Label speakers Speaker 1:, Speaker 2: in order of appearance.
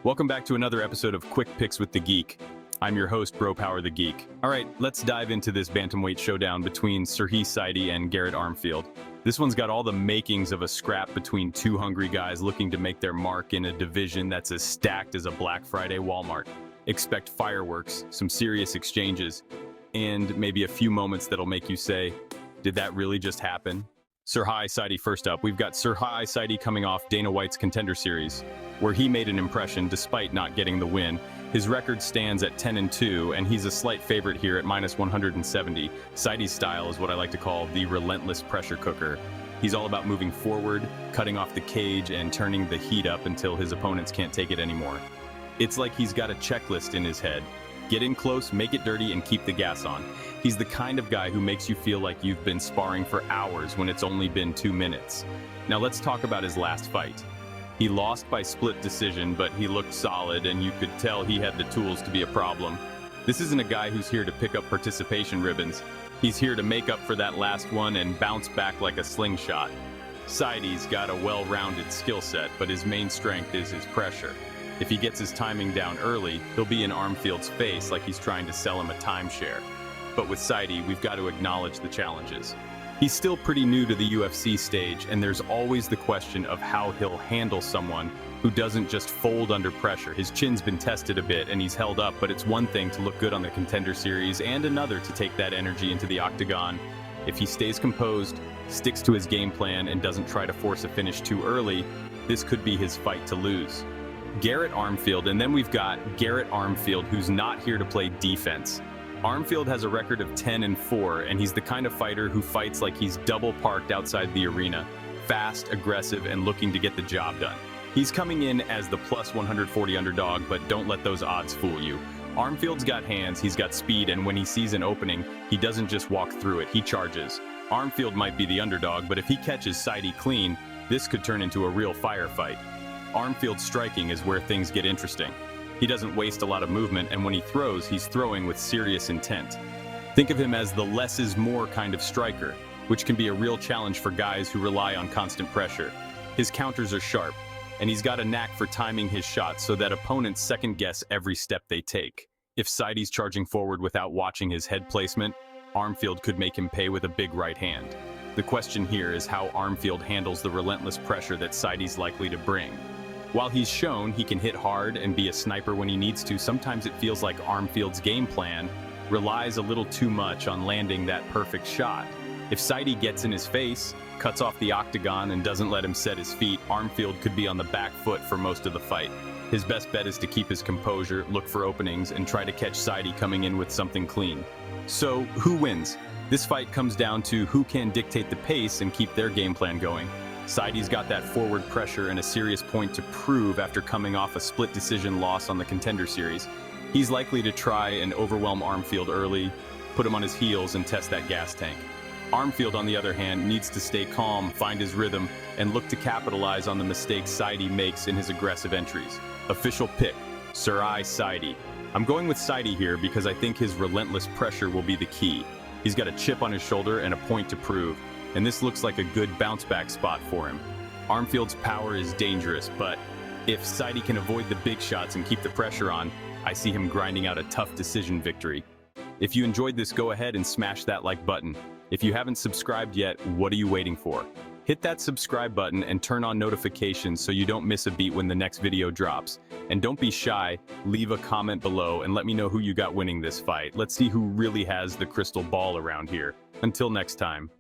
Speaker 1: Welcome back to another episode of Quick Picks with the Geek. I'm your host, Bro Power the Geek. All right, let's dive into this bantamweight showdown between Serhiy Sidey and Garrett Armfield. This one's got all the makings of a scrap between two hungry guys looking to make their mark in a division that's as stacked as a Black Friday Walmart. Expect fireworks, some serious exchanges, and maybe a few moments that'll make you say, did that really just happen? Serhiy Sidey first up. We've got Serhiy Sidey coming off Dana White's Contender Series, where he made an impression despite not getting the win. His record stands at 10-2, and he's a slight favorite here at -170. Sidey's style is what I like to call the relentless pressure cooker. He's all about moving forward, cutting off the cage, and turning the heat up until his opponents can't take it anymore. It's like he's got a checklist in his head. Get in close, make it dirty, and keep the gas on. He's the kind of guy who makes you feel like you've been sparring for hours when it's only been 2 minutes. Now let's talk about his last fight. He lost by split decision, but he looked solid, and you could tell he had the tools to be a problem. This isn't a guy who's here to pick up participation ribbons. He's here to make up for that last one and bounce back like a slingshot. Sidey's got a well-rounded skill set, but his main strength is his pressure. If he gets his timing down early, he'll be in Armfield's face like he's trying to sell him a timeshare. But with Sidey, we've got to acknowledge the challenges. He's still pretty new to the UFC stage, and there's always the question of how he'll handle someone who doesn't just fold under pressure. His chin's been tested a bit and he's held up, but it's one thing to look good on the Contender Series and another to take that energy into the octagon. If he stays composed, sticks to his game plan, and doesn't try to force a finish too early, this could be his fight to lose. Garrett Armfield, and then we've got Garrett Armfield, who's not here to play defense. Armfield has a record of 10-4, and he's the kind of fighter who fights like he's double parked outside the arena, fast, aggressive, and looking to get the job done. He's coming in as the +140 underdog, but don't let those odds fool you. Armfield's got hands, he's got speed, and when he sees an opening, he doesn't just walk through it, he charges. Armfield might be the underdog, but if he catches Sidey clean, this could turn into a real firefight. Armfield's striking is where things get interesting. He doesn't waste a lot of movement, and when he throws, he's throwing with serious intent. Think of him as the less is more kind of striker, which can be a real challenge for guys who rely on constant pressure. His counters are sharp, and he's got a knack for timing his shots so that opponents second-guess every step they take. If Sidey's charging forward without watching his head placement, Armfield could make him pay with a big right hand. The question here is how Armfield handles the relentless pressure that Sidey's likely to bring. While he's shown he can hit hard and be a sniper when he needs to, sometimes it feels like Armfield's game plan relies a little too much on landing that perfect shot. If Sidey gets in his face, cuts off the octagon, and doesn't let him set his feet, Armfield could be on the back foot for most of the fight. His best bet is to keep his composure, look for openings, and try to catch Sidey coming in with something clean. So, who wins? This fight comes down to who can dictate the pace and keep their game plan going. Sidey's got that forward pressure and a serious point to prove after coming off a split decision loss on the Contender Series. He's likely to try and overwhelm Armfield early, put him on his heels, and test that gas tank. Armfield, on the other hand, needs to stay calm, find his rhythm, and look to capitalize on the mistakes Sidey makes in his aggressive entries. Official pick, Serhiy Sidey. I'm going with Sidey here because I think his relentless pressure will be the key. He's got a chip on his shoulder and a point to prove, and this looks like a good bounce-back spot for him. Armfield's power is dangerous, but if Sidey can avoid the big shots and keep the pressure on, I see him grinding out a tough decision victory. If you enjoyed this, go ahead and smash that like button. If you haven't subscribed yet, what are you waiting for? Hit that subscribe button and turn on notifications so you don't miss a beat when the next video drops. And don't be shy, leave a comment below and let me know who you got winning this fight. Let's see who really has the crystal ball around here. Until next time.